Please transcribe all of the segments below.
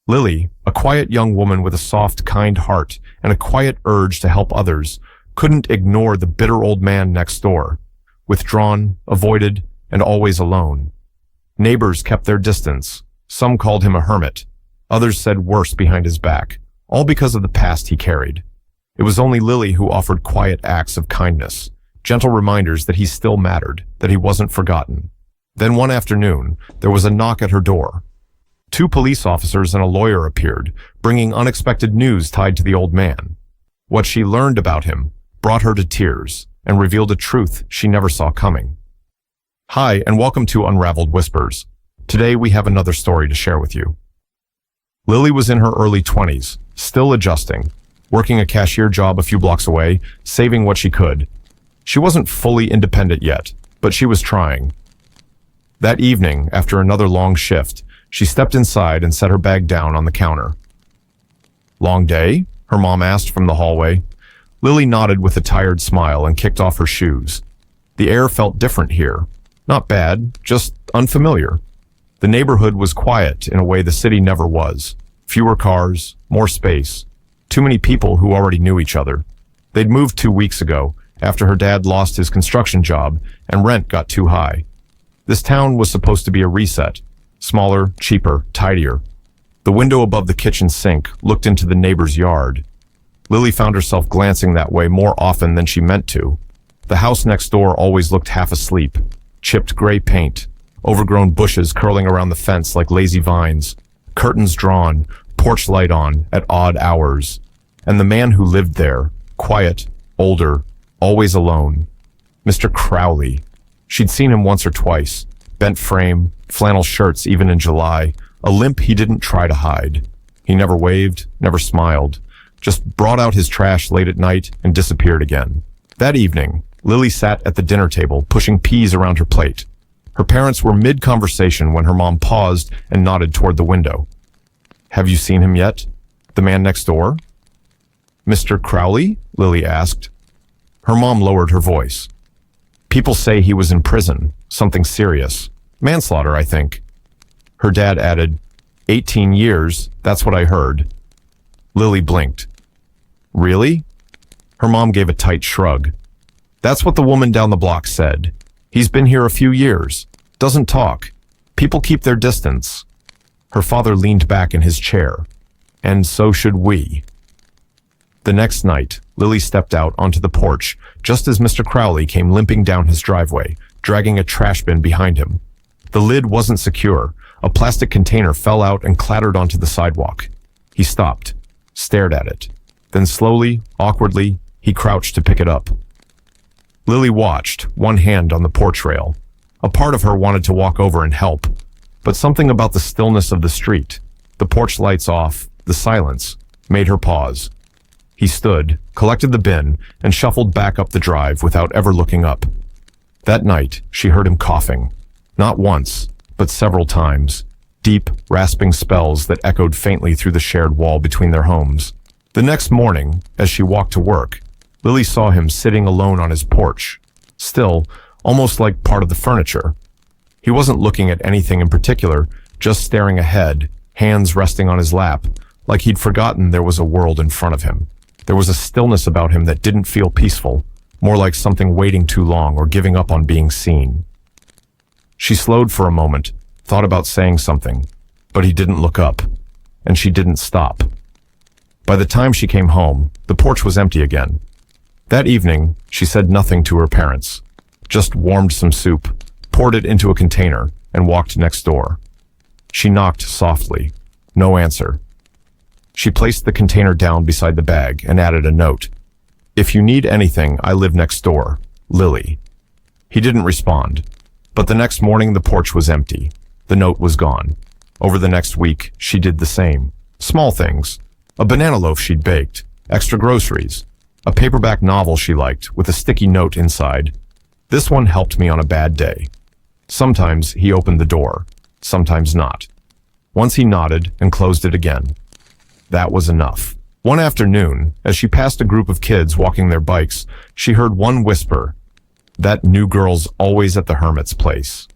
Lily, a quiet young woman with a soft, kind heart and a quiet urge to help others, couldn't ignore the bitter old man next door, withdrawn, avoided, and always alone. Neighbors kept their distance. Some called him a hermit. Others said worse behind his back, all because of the past he carried. It was only Lily who offered quiet acts of kindness, gentle reminders that he still mattered, that he wasn't forgotten. Then one afternoon, there was a knock at her door. 2 police officers and a lawyer appeared, bringing unexpected news tied to the old man. What she learned about him brought her to tears and revealed a truth she never saw coming. Hi, and welcome to Unraveled Whispers. Today we have another story to share with you. Lily was in her early 20s, still adjusting, working a cashier job a few blocks away, saving what she could. She wasn't fully independent yet, but she was trying. That evening, after another long shift, she stepped inside and set her bag down on the counter. "Long day?" her mom asked from the hallway. Lily nodded with a tired smile and kicked off her shoes. The air felt different here. Not bad, just unfamiliar. The neighborhood was quiet in a way the city never was. Fewer cars, more space. Too many people who already knew each other. They'd moved 2 weeks ago, after her dad lost his construction job and rent got too high. This town was supposed to be a reset. Smaller, cheaper, tidier. The window above the kitchen sink looked into the neighbor's yard. Lily found herself glancing that way more often than she meant to. The house next door always looked half asleep. Chipped gray paint, overgrown bushes curling around the fence like lazy vines, curtains drawn, porch light on at odd hours. And the man who lived there, quiet, older, always alone. Mr. Crowley. She'd seen him once or twice. Bent frame, flannel shirts even in July, a limp he didn't try to hide. He never waved, never smiled, just brought out his trash late at night and disappeared again. That evening, Lily sat at the dinner table, pushing peas around her plate. Her parents were mid-conversation when her mom paused and nodded toward the window. "Have you seen him yet? The man next door?" "Mr. Crowley?" Lily asked. Her mom lowered her voice. "People say he was in prison, something serious. Manslaughter, I think." Her dad added, 18 years, that's what I heard." Lily blinked. "Really?" Her mom gave a tight shrug. "That's what the woman down the block said. He's been here a few years. Doesn't talk. People keep their distance." Her father leaned back in his chair. "And so should we." The next night, Lily stepped out onto the porch just as Mr. Crowley came limping down his driveway, dragging a trash bin behind him. The lid wasn't secure. A plastic container fell out and clattered onto the sidewalk. He stopped, stared at it. Then slowly, awkwardly, he crouched to pick it up. Lily watched, one hand on the porch rail. A part of her wanted to walk over and help, but something about the stillness of the street, the porch lights off, the silence, made her pause. He stood, collected the bin, and shuffled back up the drive without ever looking up. That night, she heard him coughing. Not once, but several times. Deep, rasping spells that echoed faintly through the shared wall between their homes. The next morning, as she walked to work, Lily saw him sitting alone on his porch, still, almost like part of the furniture. He wasn't looking at anything in particular, just staring ahead, hands resting on his lap, like he'd forgotten there was a world in front of him. There was a stillness about him that didn't feel peaceful, more like something waiting too long or giving up on being seen. She slowed for a moment, thought about saying something, but he didn't look up, and she didn't stop. By the time she came home, the porch was empty again. That evening, she said nothing to her parents, just warmed some soup, poured it into a container, and walked next door. She knocked softly. No answer. She placed the container down beside the bag and added a note. "If you need anything, I live next door. Lily." He didn't respond. But the next morning, the porch was empty. The note was gone. Over the next week, she did the same. Small things. A banana loaf she'd baked. Extra groceries. A paperback novel she liked with a sticky note inside. "This one helped me on a bad day." Sometimes he opened the door. Sometimes not. Once he nodded and closed it again. That was enough. One afternoon, as she passed a group of kids walking their bikes, she heard one whisper, "That new girl's always at the hermit's place."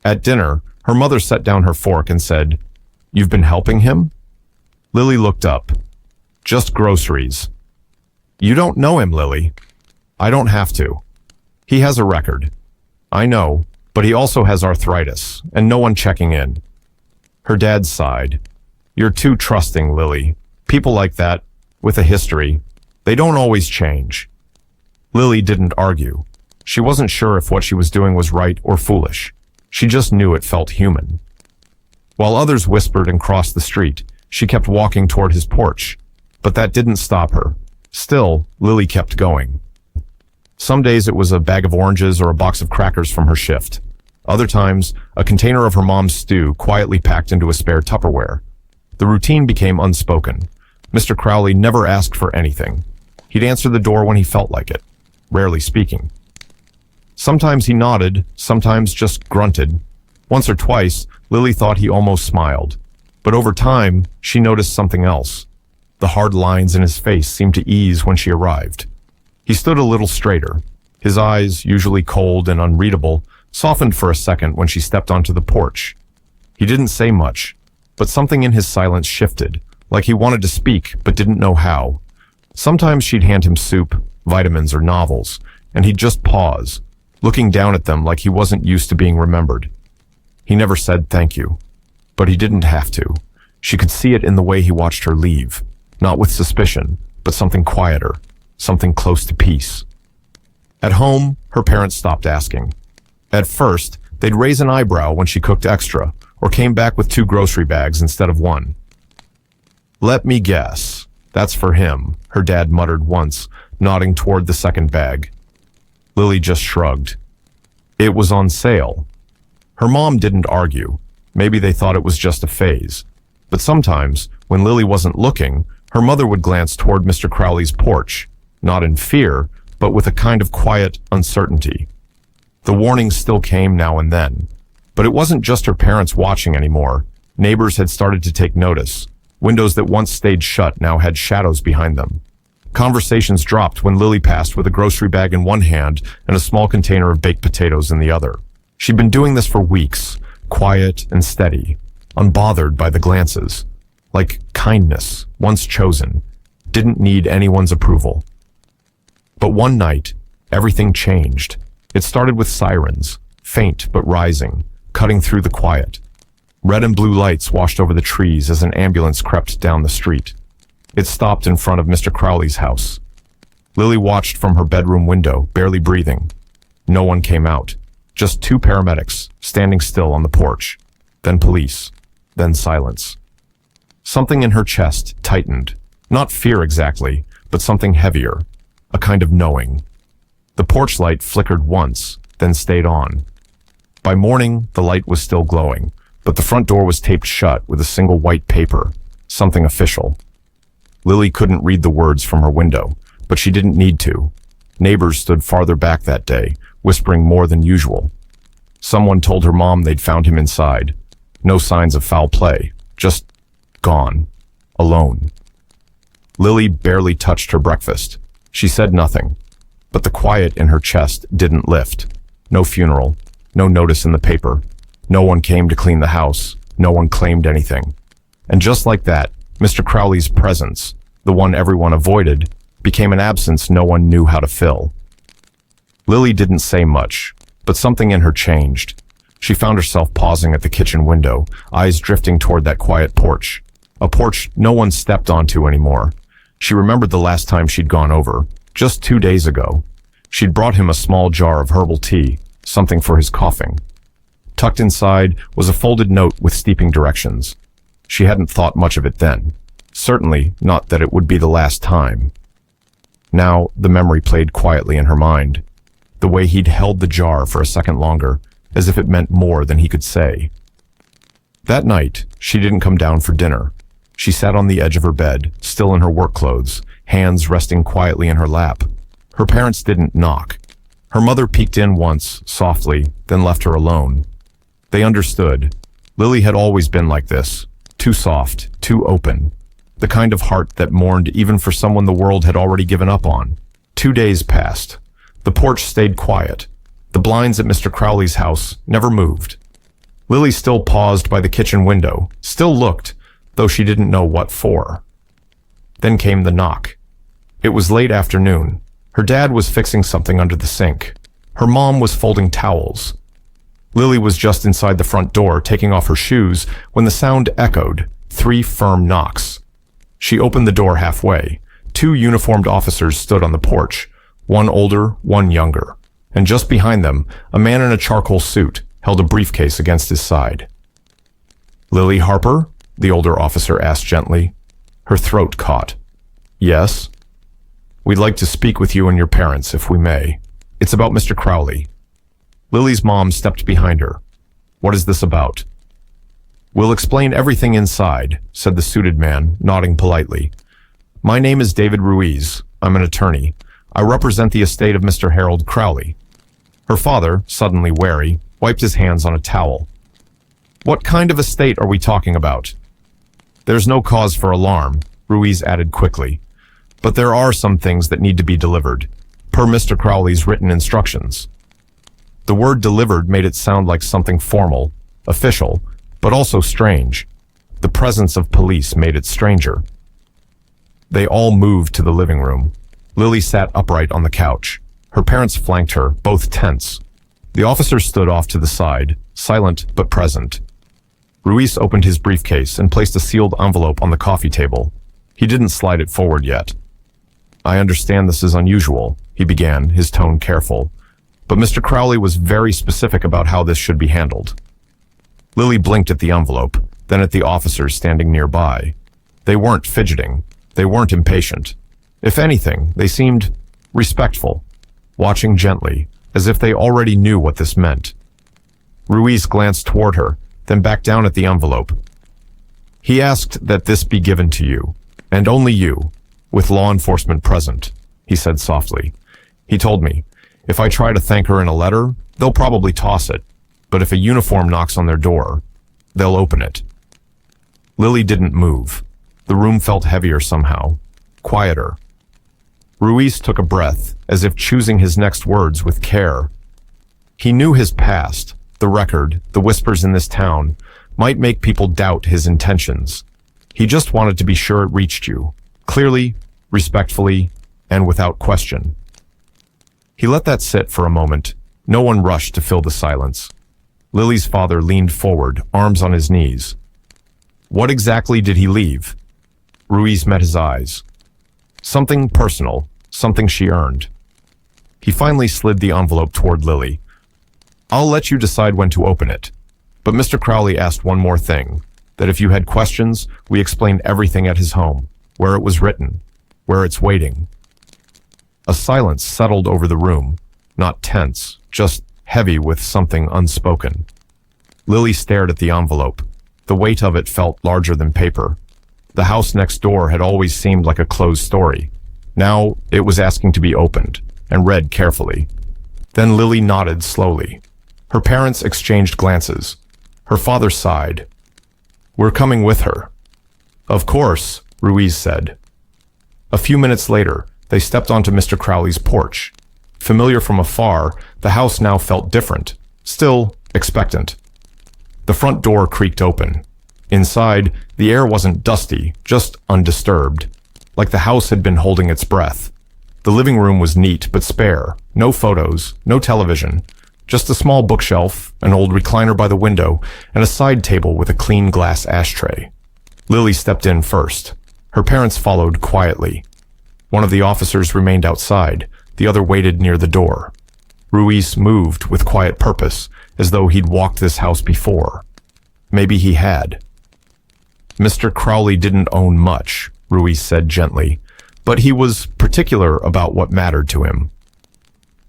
At dinner, her mother set down her fork and said, "You've been helping him?" Lily looked up. Just groceries. You don't know him, Lily. I don't have to. He has a record. I know, but he also has arthritis, and no one checking in. Her dad sighed. You're too trusting, Lily. People like that, with a history, they don't always change. Lily didn't argue. She wasn't sure if what she was doing was right or foolish. She just knew it felt human. While others whispered and crossed the street, she kept walking toward his porch. But that didn't stop her. Still, Lily kept going. Some days it was a bag of oranges or a box of crackers from her shift. Other times, a container of her mom's stew quietly packed into a spare Tupperware. The routine became unspoken. Mr. Crowley never asked for anything. He'd answer the door when he felt like it, rarely speaking. Sometimes he nodded, sometimes just grunted. Once or twice, Lily thought he almost smiled. But over time, she noticed something else. The hard lines in his face seemed to ease when she arrived. He stood a little straighter. His eyes, usually cold and unreadable, softened for a second when she stepped onto the porch. He didn't say much, but something in his silence shifted, like he wanted to speak but didn't know how. Sometimes she'd hand him soup, vitamins, or novels, and he'd just pause, looking down at them like he wasn't used to being remembered. He never said thank you, but he didn't have to. She could see it in the way he watched her leave, not with suspicion, but something quieter, something close to peace. At home, her parents stopped asking. At first, they'd raise an eyebrow when she cooked extra, or came back with 2 grocery bags instead of 1. Let me guess. That's for him, her dad muttered once, nodding toward the second bag. Lily just shrugged. It was on sale. Her mom didn't argue. Maybe they thought it was just a phase. But sometimes, when Lily wasn't looking, her mother would glance toward Mr. Crowley's porch, not in fear, but with a kind of quiet uncertainty. The warnings still came now and then. But it wasn't just her parents watching anymore. Neighbors had started to take notice. Windows that once stayed shut now had shadows behind them. Conversations dropped when Lily passed with a grocery bag in one hand and a small container of baked potatoes in the other. She'd been doing this for weeks, quiet and steady, unbothered by the glances. Like kindness, once chosen, didn't need anyone's approval. But one night, everything changed. It started with sirens, faint but rising, cutting through the quiet. Red and blue lights washed over the trees as an ambulance crept down the street. It stopped in front of Mr. Crowley's house. Lily watched from her bedroom window, barely breathing. No one came out. Just 2 paramedics, standing still on the porch. Then police. Then silence. Something in her chest tightened. Not fear exactly, but something heavier. A kind of knowing. The porch light flickered once, then stayed on. By morning, the light was still glowing, but the front door was taped shut with a single white paper, something official. Lily couldn't read the words from her window, but she didn't need to. Neighbors stood farther back that day, whispering more than usual. Someone told her mom they'd found him inside. No signs of foul play, just gone, alone. Lily barely touched her breakfast. She said nothing, but the quiet in her chest didn't lift. No funeral, no notice in the paper. No one came to clean the house. No one claimed anything. And just like that, Mr. Crowley's presence, the one everyone avoided, became an absence no one knew how to fill. Lily didn't say much, but something in her changed. She found herself pausing at the kitchen window, eyes drifting toward that quiet porch. A porch no one stepped onto anymore. She remembered the last time she'd gone over, just 2 days ago. She'd brought him a small jar of herbal tea, something for his coughing. Tucked inside was a folded note with steeping directions. She hadn't thought much of it then. Certainly not that it would be the last time. Now, the memory played quietly in her mind. The way he'd held the jar for a second longer, as if it meant more than he could say. That night, she didn't come down for dinner. She sat on the edge of her bed, still in her work clothes, hands resting quietly in her lap. Her parents didn't knock. Her mother peeked in once, softly, then left her alone. They understood. Lily had always been like this. Too soft, too open. The kind of heart that mourned even for someone the world had already given up on. 2 days passed. The porch stayed quiet. The blinds at Mr. Crowley's house never moved. Lily still paused by the kitchen window, still looked, though she didn't know what for. Then came the knock. It was late afternoon. Her dad was fixing something under the sink. Her mom was folding towels. Lily was just inside the front door, taking off her shoes, when the sound echoed, 3 firm knocks. She opened the door halfway. 2 uniformed officers stood on the porch, one older, one younger, and just behind them, a man in a charcoal suit held a briefcase against his side. "Lily Harper?" the older officer asked gently. Her throat caught. "Yes?" "We'd like to speak with you and your parents, if we may. It's about Mr. Crowley." Lily's mom stepped behind her. "What is this about?" "We'll explain everything inside," said the suited man, nodding politely. "My name is David Ruiz. I'm an attorney. I represent the estate of Mr. Harold Crowley." Her father, suddenly wary, wiped his hands on a towel. "What kind of estate are we talking about?" "There's no cause for alarm," Ruiz added quickly. "But there are some things that need to be delivered, per Mr. Crowley's written instructions." The word delivered made it sound like something formal, official, but also strange. The presence of police made it stranger. They all moved to the living room. Lily sat upright on the couch. Her parents flanked her, both tense. The officer stood off to the side, silent but present. Ruiz opened his briefcase and placed a sealed envelope on the coffee table. He didn't slide it forward yet. "I understand this is unusual," he began, his tone careful. But Mr. Crowley was very specific about how this should be handled. Lily blinked at the envelope, then at the officers standing nearby. They weren't fidgeting. They weren't impatient. If anything, they seemed respectful, watching gently, as if they already knew what this meant. Ruiz glanced toward her, then back down at the envelope. "He asked that this be given to you, and only you, with law enforcement present," he said softly. "He told me, if I try to thank her in a letter, they'll probably toss it, but if a uniform knocks on their door, they'll open it." Lily didn't move. The room felt heavier somehow, quieter. Ruiz took a breath, as if choosing his next words with care. He knew his past, the record, the whispers in this town, might make people doubt his intentions. He just wanted to be sure it reached you, clearly, respectfully, and without question. He let that sit for a moment. No one rushed to fill the silence. Lily's father leaned forward, arms on his knees. "What exactly did he leave?" Ruiz met his eyes. "Something personal, something she earned." He finally slid the envelope toward Lily. "I'll let you decide when to open it. But Mr. Crowley asked one more thing, that if you had questions, we explained everything at his home, where it was written, where it's waiting." A silence settled over the room, not tense, just heavy with something unspoken. Lily stared at the envelope. The weight of it felt larger than paper. The house next door had always seemed like a closed story. Now it was asking to be opened, and read carefully. Then Lily nodded slowly. Her parents exchanged glances. Her father sighed. "We're coming with her." "Of course," Ruiz said. A few minutes later, they stepped onto Mr. Crowley's porch. Familiar from afar, the house now felt different, still expectant. The front door creaked open. Inside, the air wasn't dusty, just undisturbed, like the house had been holding its breath. The living room was neat but spare, no photos, no television, just a small bookshelf, an old recliner by the window, and a side table with a clean glass ashtray. Lily stepped in first. Her parents followed quietly. One of the officers remained outside, the other waited near the door. Ruiz moved with quiet purpose, as though he'd walked this house before. Maybe he had. "Mr. Crowley didn't own much," Ruiz said gently, "but he was particular about what mattered to him."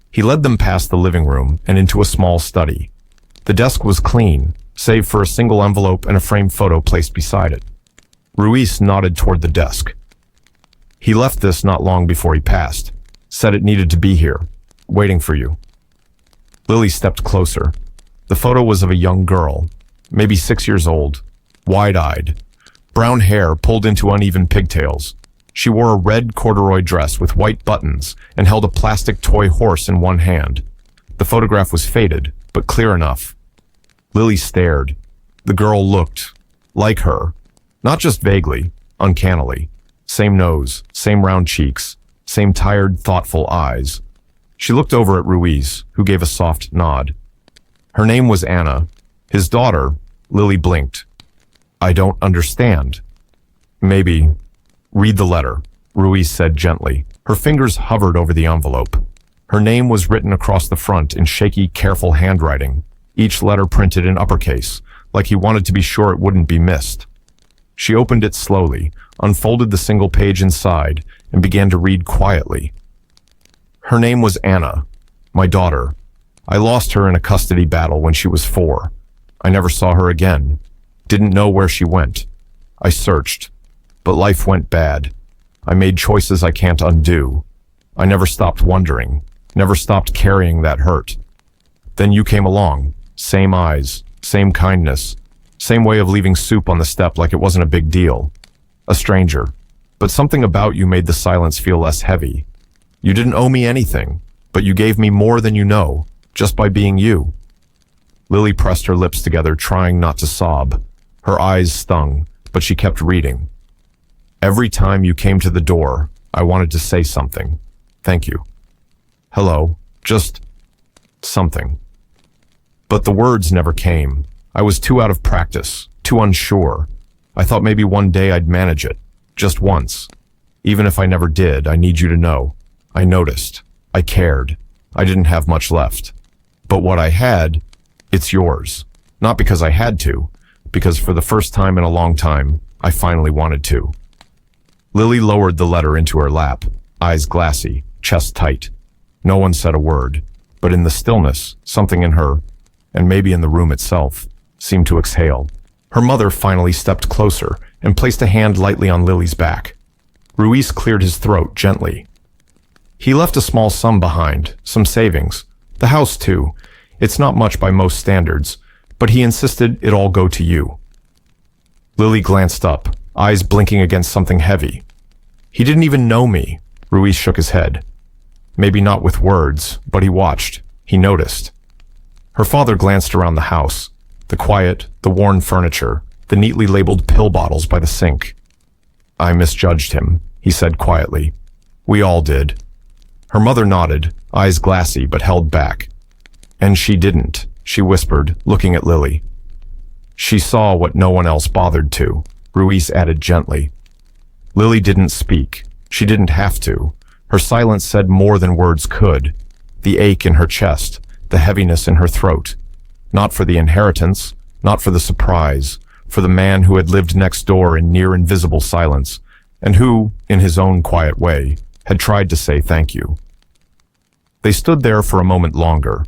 He led them past the living room and into a small study. The desk was clean, save for a single envelope and a framed photo placed beside it. Ruiz nodded toward the desk. "He left this not long before he passed. Said it needed to be here, waiting for you." Lily stepped closer. The photo was of a young girl, maybe 6 years old, wide-eyed, brown hair pulled into uneven pigtails. She wore a red corduroy dress with white buttons and held a plastic toy horse in one hand. The photograph was faded, but clear enough. Lily stared. The girl looked like her, Not just vaguely, uncannily. Same nose, same round cheeks, same tired, thoughtful eyes. She looked over at Ruiz, who gave a soft nod. Her name was Anna. His daughter, Lily, blinked. I don't understand. Maybe. Read the letter, Ruiz said gently. Her fingers hovered over the envelope. Her name was written across the front in shaky, careful handwriting, each letter printed in uppercase, like he wanted to be sure it wouldn't be missed. She opened it slowly, unfolded the single page inside, and began to read quietly. Her name was Anna, my daughter. I lost her in a custody battle when she was 4. I never saw her again. Didn't know where she went. I searched, but life went bad. I made choices I can't undo. I never stopped wondering, never stopped carrying that hurt. Then you came along, same eyes, same kindness, same way of leaving soup on the step like it wasn't a big deal. A stranger, but something about you made the silence feel less heavy. You didn't owe me anything, but you gave me more than you know, just by being you. Lily pressed her lips together, trying not to sob. Her eyes stung, but she kept reading. Every time you came to the door, I wanted to say something. Thank you. Hello, just something. But the words never came. I was too out of practice, too unsure. I thought maybe one day I'd manage it, just once. Even if I never did, I need you to know. I noticed. I cared. I didn't have much left. But what I had, it's yours. Not because I had to, because for the first time in a long time, I finally wanted to. Lily lowered the letter into her lap, eyes glassy, chest tight. No one said a word, but in the stillness, something in her, and maybe in the room itself, seemed to exhale. Her mother finally stepped closer and placed a hand lightly on Lily's back. Ruiz cleared his throat gently. He left a small sum behind, some savings. The house, too. It's not much by most standards, but he insisted it all go to you. Lily glanced up, eyes blinking against something heavy. He didn't even know me. Ruiz shook his head. Maybe not with words, but he watched. He noticed. Her father glanced around the house. The quiet, the worn furniture, the neatly labeled pill bottles by the sink. I misjudged him, he said quietly. We all did. Her mother nodded, eyes glassy but held back. And she didn't, she whispered, looking at Lily. She saw what no one else bothered to, Ruiz added gently. Lily didn't speak. She didn't have to. Her silence said more than words could. The ache in her chest, the heaviness in her throat. Not for the inheritance, not for the surprise, for the man who had lived next door in near invisible silence, and who, in his own quiet way, had tried to say thank you. They stood there for a moment longer,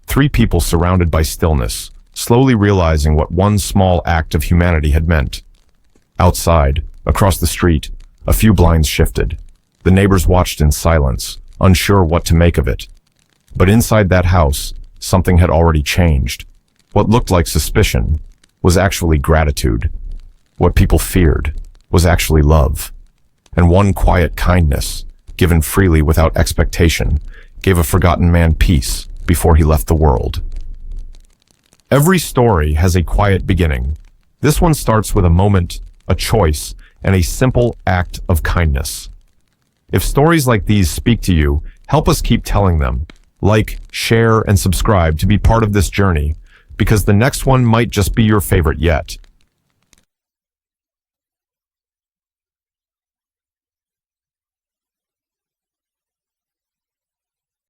3 people surrounded by stillness, slowly realizing what one small act of humanity had meant. Outside, across the street, a few blinds shifted. The neighbors watched in silence, unsure what to make of it. But inside that house, something had already changed. What looked like suspicion was actually gratitude. What people feared was actually love. And one quiet kindness, given freely without expectation, gave a forgotten man peace before he left the world. Every story has a quiet beginning. This one starts with a moment, a choice, and a simple act of kindness. If stories like these speak to you, help us keep telling them. Like, share, and subscribe to be part of this journey, because the next one might just be your favorite yet.